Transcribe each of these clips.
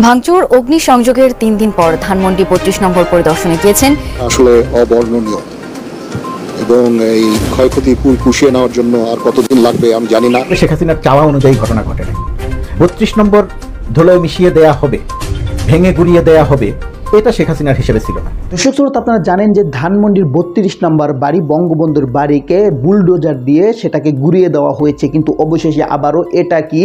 ভাঙচুর অগ্নিসংযোগের 3 দিন পর ধানমন্ডি 32 নম্বর পরিদর্শনে গিয়েছেন। আসলে অবর্ণনীয় এবং এই ক্ষয়ক্ষতি পুষিয়ে নেওয়ার জন্য আর কতদিন লাগবে আমি জানি না। শেখ হাসিনার চাওয়া অনুযায়ী ঘটনা ঘটে নাই। 32 নম্বর ধুলোয় মিশিয়ে দেয়া হবে, ভেঙে গুড়িয়ে দেয়া হবে, এটা শেখ হাসিনার হিসেবে ছিল না। দর্শক শ্রোতা, আপনারা জানেন যে ধানমন্ডির 32 নম্বর বাড়ি বঙ্গবন্ধুর বাড়িকে বুলডোজার দিয়ে সেটাকে গুড়িয়ে দেওয়া হয়েছে, কিন্তু অবশেষে আবারও এটা কি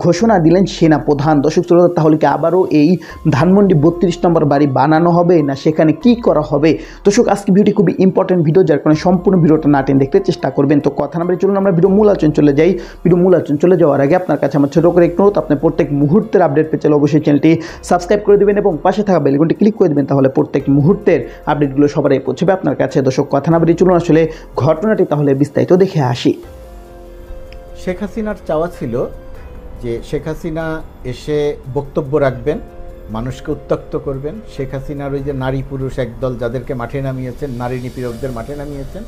ঘোষণা দিলেন সেনা প্রধান। দর্শক শ্রোতা, তাহলে কি আবারও এই ধানমন্ডি 32 নম্বর বাড়ি বানানো হবে না সেখানে কি করা হবে? দর্শক, আজকে ভিডিওটি খুবই ইম্পর্টেন্ট ভিডিও, যার কারণে সম্পূর্ণ ভিডিওটা না টেনে দেখতে চেষ্টা করবেন। তো কথা না বলে চলুন আমরা ভিডিও মূল আলোচনা চলে যাই। ভিডিও মূল আলোচনা চলে যাওয়ার আগে আপনার কাছে আমার ছোটো করে একটু অনুরোধ, আপনি প্রত্যেক মুহূর্তের আপডেট পেতে চাইলে অবশ্যই চ্যানেলটি সাবস্ক্রাইব করে দেবেন এবং পাশে থাকা বেল আইকনটি ক্লিক করে দেবেন, তাহলে প্রত্যেক মুহূর্তের আপডেটগুলো সবারই পৌঁছবে আপনার কাছে। দর্শক, কথা না বলে চলুন আসলে ঘটনাটি তাহলে বিস্তারিত দেখে আসি। শেখ হাসিনার চাওয়া ছিল যে শেখ হাসিনা এসে বক্তব্য রাখবেন, মানুষকে উত্ত্যক্ত করবেন। শেখ হাসিনার ওই যে নারী পুরুষ একদল যাদেরকে মাঠে নামিয়েছেন, নারী নিপীড়কদের মাঠে নামিয়েছেন,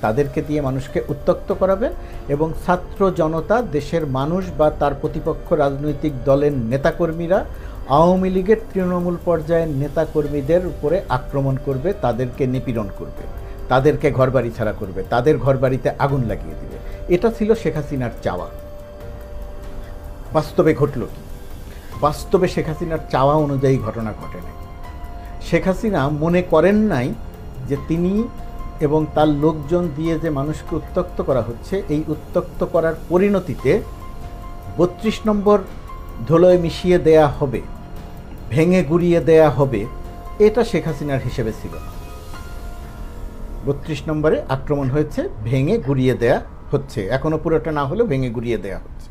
তাদেরকে দিয়ে মানুষকে উত্ত্যক্ত করাবেন এবং ছাত্র জনতা, দেশের মানুষ বা তার প্রতিপক্ষ রাজনৈতিক দলের নেতাকর্মীরা আওয়ামী লীগের তৃণমূল পর্যায়ের নেতাকর্মীদের উপরে আক্রমণ করবে, তাদেরকে নিপীড়ন করবে, তাদেরকে ঘরবাড়ি ছাড়া করবে, তাদের ঘরবাড়িতে আগুন লাগিয়ে দেবে। এটা ছিল শেখ হাসিনার চাওয়া। বাস্তবে ঘটল কি? বাস্তবে শেখ হাসিনার চাওয়া অনুযায়ী ঘটনা ঘটে নাই। শেখ হাসিনা মনে করেন নাই যে তিনি এবং তার লোকজন দিয়ে যে মানুষকে উত্ত্যক্ত করা হচ্ছে, এই উত্ত্যক্ত করার পরিণতিতে 32 নম্বর ধুলোয় মিশিয়ে দেয়া হবে, ভেঙে গুড়িয়ে দেয়া হবে, এটা শেখ হাসিনার হিসেবে ছিল না। 32 নম্বরে আক্রমণ হয়েছে, ভেঙে গুড়িয়ে দেয়া হচ্ছে, এখনও পুরোটা না হলেও ভেঙে গুড়িয়ে দেয়া হচ্ছে।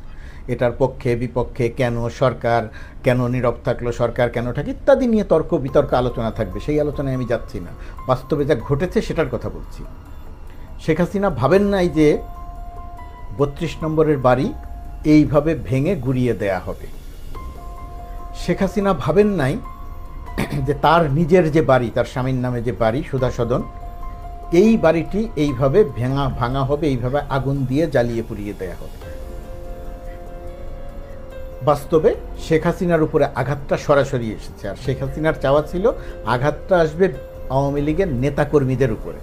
এটার পক্ষে বিপক্ষে কেন সরকার, কেন নীরব থাকলো সরকার, কেন থাকে ইত্যাদি নিয়ে তর্ক বিতর্ক আলোচনা থাকবে, সেই আলোচনায় আমি যাচ্ছি না। বাস্তবে যা ঘটেছে সেটার কথা বলছি। শেখ হাসিনা ভাবেন নাই যে 32 নম্বরের বাড়ি এইভাবে ভেঙে গুড়িয়ে দেয়া হবে। শেখ হাসিনা ভাবেন নাই যে তার নিজের যে বাড়ি, তার স্বামীর নামে যে বাড়ি সুধা সদন, এই বাড়িটি এইভাবে ভাঙা হবে, এইভাবে আগুন দিয়ে জ্বালিয়ে পুড়িয়ে দেয়া হবে। বাস্তবে শেখ হাসিনার উপরে আঘাতটা সরাসরি এসেছে। আর শেখ হাসিনার চাওয়া ছিল আঘাতটা আসবে আওয়ামী লীগের নেতাকর্মীদের উপরে,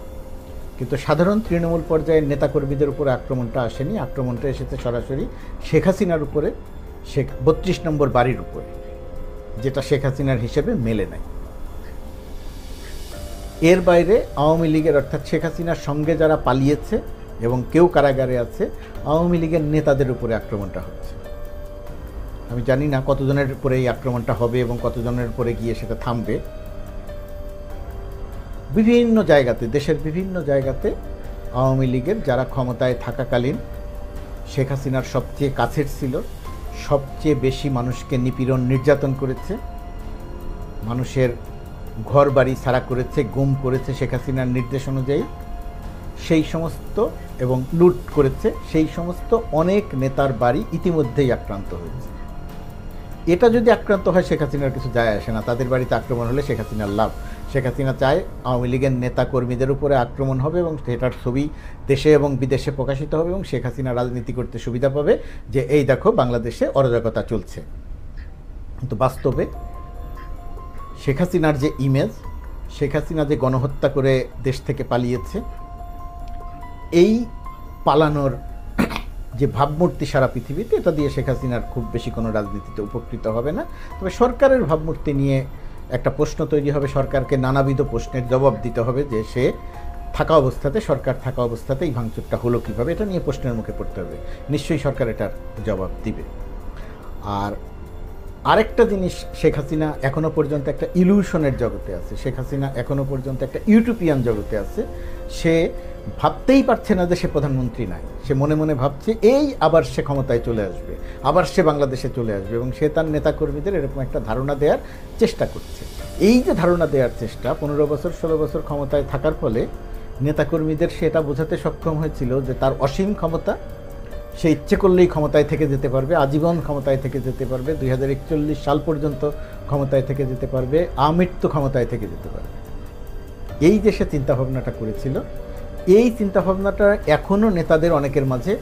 কিন্তু সাধারণ তৃণমূল পর্যায়ের নেতাকর্মীদের উপরে আক্রমণটা আসেনি। আক্রমণটা এসেছে সরাসরি শেখ হাসিনার উপরে, 32 নম্বর বাড়ির উপরে, যেটা শেখ হাসিনার হিসেবে মেলে নাই। এর বাইরে আওয়ামী লীগের, অর্থাৎ শেখ হাসিনার সঙ্গে যারা পালিয়েছে এবং কেউ কারাগারে আছে, আওয়ামী লীগের নেতাদের উপরে আক্রমণটা হচ্ছে। আমি জানি না কতজনের উপরে এই আক্রমণটা হবে এবং কতজনের উপরে গিয়ে সেটা থামবে। বিভিন্ন জায়গাতে, দেশের বিভিন্ন জায়গাতে আওয়ামী লীগের যারা ক্ষমতায় থাকাকালীন শেখ হাসিনার সবচেয়ে কাছের ছিল, সবচেয়ে বেশি মানুষকে নিপীড়ন নির্যাতন করেছে, মানুষের ঘর বাড়ি ছাড়া করেছে, গুম করেছে শেখ হাসিনার নির্দেশ অনুযায়ী, সেই সমস্ত এবং লুট করেছে, সেই সমস্ত অনেক নেতার বাড়ি ইতিমধ্যেই আক্রান্ত হয়েছে। এটা যদি আক্রান্ত হয় শেখ হাসিনার কিছু যায় আসে না, তাদের বাড়িতে আক্রমণ হলে শেখ হাসিনার লাভ। শেখ হাসিনা চায় আওয়ামী লীগের নেতা কর্মীদের উপরে আক্রমণ হবে এবং সেটার ছবি দেশে এবং বিদেশে প্রকাশিত হবে এবং শেখ হাসিনা রাজনীতি করতে সুবিধা পাবে যে এই দেখো বাংলাদেশে অরাজকতা চলছে। কিন্তু বাস্তবে শেখ হাসিনার যে ইমেজ, শেখ হাসিনা যে গণহত্যা করে দেশ থেকে পালিয়েছে, এই পালানোর যে ভাবমূর্তি সারা পৃথিবীতে, এটা দিয়ে শেখ হাসিনার খুব বেশি কোনো রাজনীতিতে উপকৃত হবে না। তবে সরকারের ভাবমূর্তি নিয়ে একটা প্রশ্ন তৈরি হবে, সরকারকে নানাবিধ প্রশ্নের জবাব দিতে হবে যে সে থাকা অবস্থাতে, সরকার থাকা অবস্থাতে এই ভাঙচুরটা হলো কীভাবে, এটা নিয়ে প্রশ্নের মুখে পড়তে হবে। নিশ্চয়ই সরকার এটার জবাব দিবে। আর আরেকটা জিনিস, শেখ হাসিনা এখনও পর্যন্ত একটা ইলিউশনের জগতে আছে, শেখ হাসিনা এখনও পর্যন্ত একটা ইউটোপিয়ান জগতে আছে। সে ভাবতেই পারছে না যে সে প্রধানমন্ত্রী নাই। সে মনে মনে ভাবছে এই আবার সে ক্ষমতায় চলে আসবে, আবার সে বাংলাদেশে চলে আসবে, এবং সে তার নেতাকর্মীদের এরকম একটা ধারণা দেওয়ার চেষ্টা করছে। এই যে ধারণা দেওয়ার চেষ্টা, 15 বছর 16 বছর ক্ষমতায় থাকার ফলে নেতাকর্মীদের সেটা বোঝাতে সক্ষম হয়েছিল যে তার অসীম ক্ষমতা, সে ইচ্ছে করলেই ক্ষমতায় থেকে যেতে পারবে, আজীবন ক্ষমতায় থেকে যেতে পারবে, 2041 সাল পর্যন্ত ক্ষমতায় থেকে যেতে পারবে, আমৃত্যু ক্ষমতায় থেকে যেতে পারবে। এই যে সে চিন্তাভাবনাটা করেছিল, এই চিন্তাভাবনাটা এখনও নেতাদের অনেকের মাঝে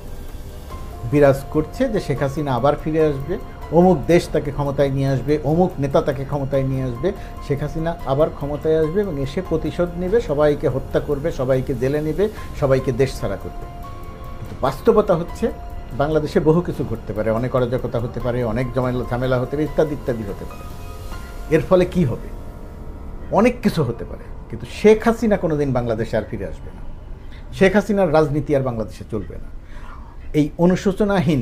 বিরাজ করছে যে শেখ হাসিনা আবার ফিরে আসবে, অমুক দেশ তাকে ক্ষমতায় নিয়ে আসবে, অমুক নেতা তাকে ক্ষমতায় নিয়ে আসবে, শেখ হাসিনা আবার ক্ষমতায় আসবে এবং এসে প্রতিশোধ নেবে, সবাইকে হত্যা করবে, সবাইকে জেলে নেবে, সবাইকে দেশ ছাড়া করবে। কিন্তু বাস্তবতা হচ্ছে বাংলাদেশে বহু কিছু ঘটতে পারে, অনেক অরাজকতা হতে পারে, অনেক ঝামেলা হতে পারে, ইত্যাদি ইত্যাদি হতে পারে। এর ফলে কি হবে? অনেক কিছু হতে পারে, কিন্তু শেখ হাসিনা কোনোদিন বাংলাদেশে আর ফিরে আসবে না। শেখ হাসিনার রাজনীতি আর বাংলাদেশে চলবে না। এই অনুশোচনাহীন,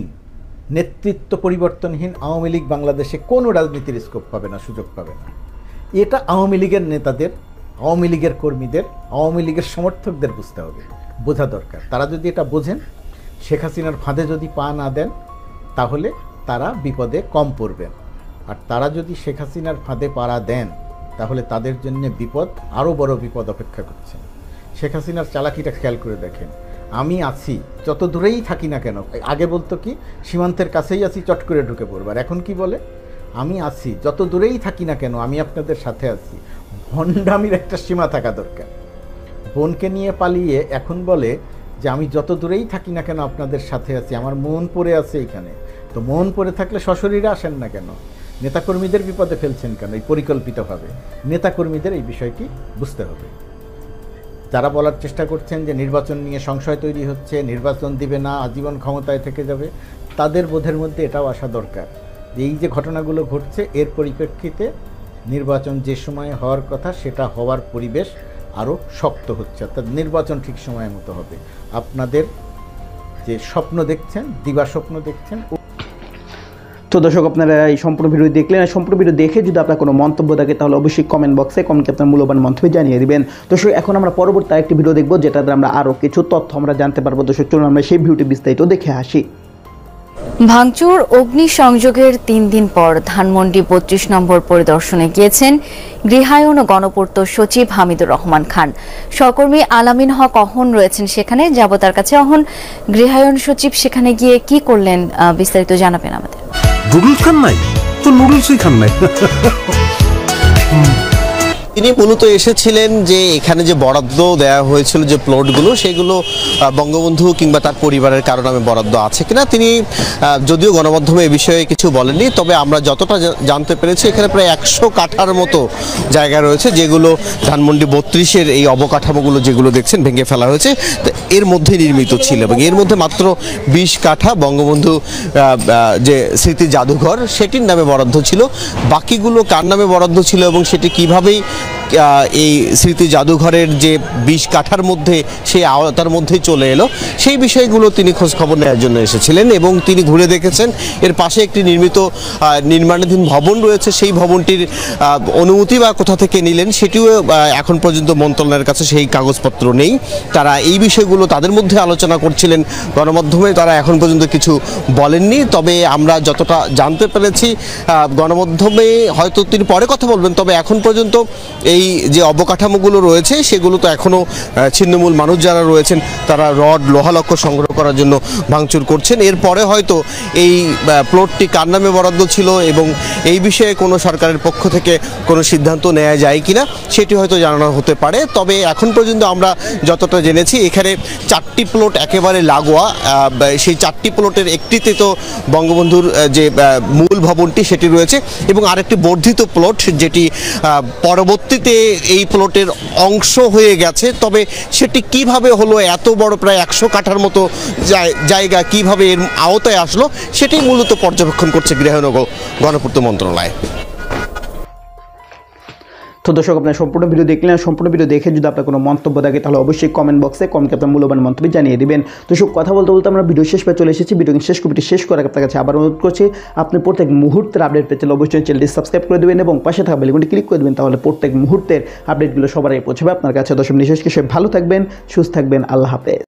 নেতৃত্ব পরিবর্তনহীন আওয়ামী লীগ বাংলাদেশে কোনো রাজনীতির স্কোপ পাবে না, সুযোগ পাবে না। এটা আওয়ামী লীগের নেতাদের, আওয়ামী লীগের কর্মীদের, আওয়ামী লীগের সমর্থকদের বুঝতে হবে, বোঝা দরকার। তারা যদি এটা বোঝেন, শেখ হাসিনার ফাঁদে যদি পা না দেন, তাহলে তারা বিপদে কম পড়বেন। আর তারা যদি শেখ হাসিনার ফাঁদে পাড়া দেন, তাহলে তাদের জন্য বিপদ, আরও বড় বিপদ অপেক্ষা করছে। শেখ হাসিনার চালাকিটা খেয়াল করে দেখেন। আমি আছি, যত দূরেই থাকি না কেন, আগে বলতো কি সীমান্তের কাছেই আছি, চট করে ঢুকে পড়বার, এখন কি বলে আমি আছি, যত দূরেই থাকি না কেন আমি আপনাদের সাথে আছি। ভণ্ডামির একটা সীমা থাকা দরকার। বোনকে নিয়ে পালিয়ে এখন বলে যে আমি যত দূরেই থাকি না কেন আপনাদের সাথে আছি, আমার মন পড়ে আছে এইখানে। তো মন পড়ে থাকলে সশরীরে আসেন না কেন? নেতাকর্মীদের বিপদে ফেলছেন কেন এই পরিকল্পিতভাবে? নেতাকর্মীদের এই বিষয়টি বুঝতে হবে। যারা বলার চেষ্টা করছেন যে নির্বাচন নিয়ে সংশয় তৈরি হচ্ছে, নির্বাচন দিবে না, আজীবন ক্ষমতায় থেকে যাবে, তাদের বোধের মধ্যে এটাও আসা দরকার যে এই যে ঘটনাগুলো ঘটছে, এর পরিপ্রেক্ষিতে নির্বাচন যে সময়ে হওয়ার কথা সেটা হওয়ার পরিবেশ আরও শক্ত হচ্ছে, অর্থাৎ নির্বাচন ঠিক সময়ের মতো হবে। আপনাদের যে স্বপ্ন দেখছেন, দিবা স্বপ্ন দেখছেন। তো দর্শক, আপনারা এই সম্পূর্ণ ভিডিও দেখলেন। আর সম্পূর্ণ ভিডিও দেখে যদি আপনার কোনো মন্তব্য থাকে, তাহলে অবশ্যই কমেন্ট বক্সে কমেন্টে আপনার মূল্যবান মন্তব্য জানিয়ে দিবেন। দর্শক, এখন আমরা পরবর্তী আরেকটি ভিডিও দেখবো, যেটাতে আমরা আরও কিছু তথ্য আমরা জানতে পারবো। দর্শক, চলুন আমরা সেই ভিডিওটি বিস্তারিত দেখে আসি। ভাঙচুর অগ্নিসংযোগের 3 দিন পর ধানমন্ডি 32 নম্বর পরিদর্শনে গিয়েছেন গৃহায়ন ও গণপূর্ত সচিব হামিদুর রহমান খান। সহকর্মী আলামিন হক অহন রয়েছেন সেখানে, যাব তার কাছে। অহন, গৃহায়ন সচিব সেখানে গিয়ে কি করলেন, বিস্তারিত জানাবেন আমাদের। নুডলস খান নাই তো, নুডলসই খান নাই। তিনি মূলত এসেছিলেন যে এখানে যে বরাদ্দ দেওয়া হয়েছিল যে প্লটগুলো, সেগুলো বঙ্গবন্ধু কিংবা তার পরিবারের কারো নামে বরাদ্দ আছে কিনা। তিনি যদিও গণমাধ্যমে এ বিষয়ে কিছু বলেননি, তবে আমরা যতটা জানতে পেরেছি এখানে প্রায় 100 কাঠার মতো জায়গা রয়েছে, যেগুলো ধানমন্ডি 32-এর এই অবকাঠামোগুলো যেগুলো দেখছেন ভেঙে ফেলা হয়েছে, এর মধ্যে নির্মিত ছিল। এবং এর মধ্যে মাত্র 20 কাঠা বঙ্গবন্ধু যে স্মৃতি জাদুঘর সেটির নামে বরাদ্দ ছিল। বাকিগুলো কার নামে বরাদ্দ ছিল এবং সেটি কীভাবেই এই স্মৃতি জাদুঘরের যে 20 কাঠার মধ্যে সেই আওতার মধ্যে চলে এলো, সেই বিষয়গুলো তিনি খোঁজ খবর নেওয়ার জন্য এসেছিলেন। এবং তিনি ঘুরে দেখেছেন এর পাশে একটি নির্মাণাধীন ভবন রয়েছে, সেই ভবনটির অনুমতি বা কোথা থেকে নিলেন সেটিও এখন পর্যন্ত মন্ত্রণালয়ের কাছে সেই কাগজপত্র নেই। তারা এই বিষয়গুলো তাদের মধ্যে আলোচনা করছিলেন, গণমাধ্যমে তারা এখন পর্যন্ত কিছু বলেননি। তবে আমরা যতটা জানতে পেরেছি, গণমাধ্যমে হয়তো তিনি পরে কথা বলবেন, তবে এখন পর্যন্ত এই যে অবকাঠামোগুলো রয়েছে সেগুলো তো এখনও ছিন্নমূল মানুষ যারা রয়েছেন তারা রড লোহালক্ষ সংগ্রহ করার জন্য ভাঙচুর করছেন। এরপরে হয়তো এই প্লটটি কার নামে বরাদ্দ ছিল এবং এই বিষয়ে কোনো সরকারের পক্ষ থেকে কোনো সিদ্ধান্ত নেওয়া যায় কিনা সেটি হয়তো জানানো হতে পারে। তবে এখন পর্যন্ত আমরা যতটা জেনেছি এখানে 4টি প্লট একেবারে লাগোয়া, সেই 4টি প্লটের একটিতে তো বঙ্গবন্ধুর যে মূল ভবনটি সেটি রয়েছে এবং আরেকটি বর্ধিত প্লট যেটি পরবর্তীতে এই প্লটের অংশ হয়ে গেছে। তবে সেটি কিভাবে হলো, এত বড় প্রায় 100 কাঠার মতো জায়গা কিভাবে এর আওতায় আসলো, সেটি মূলত পর্যবেক্ষণ করছে গৃহায়ন ও গণপূর্ত মন্ত্রণালয়। তো দর্শক, আপনার সম্পূর্ণ ভিডিও দেখলেন। সম্পূর্ণ ভিডিও দেখে যদি আপনার কোনো মন্তব্য থাকে, তাহলে অবশ্যই কমেন্ট বক্সে কমেন্টে আপনার মূল্যবান মন্তব্য জানিয়ে দিবেন। দর্শক, কথা বলতে বলতে আমরা ভিডিও শেষ পেয়ে চলে এসেছি। ভিডিওটি শেষ করার আপনার কাছে আবার অনুরোধ করছি, আপনি প্রত্যেক মুহূর্তের আপডেট পেতে অবশ্যই চ্যানেলটি সাবস্ক্রাইব করে দেবেন এবং পাশে থাকা বেল আইকনটি ক্লিক করে দেবেন, তাহলে প্রত্যেক মুহূর্তের আপডেটগুলো সবার আগে পৌঁছাবে আপনার কাছে। দর্শক, নিশ্চয়ই ভালো থাকবেন, সুস্থ থাকবেন। আল্লাহ হাফেজ।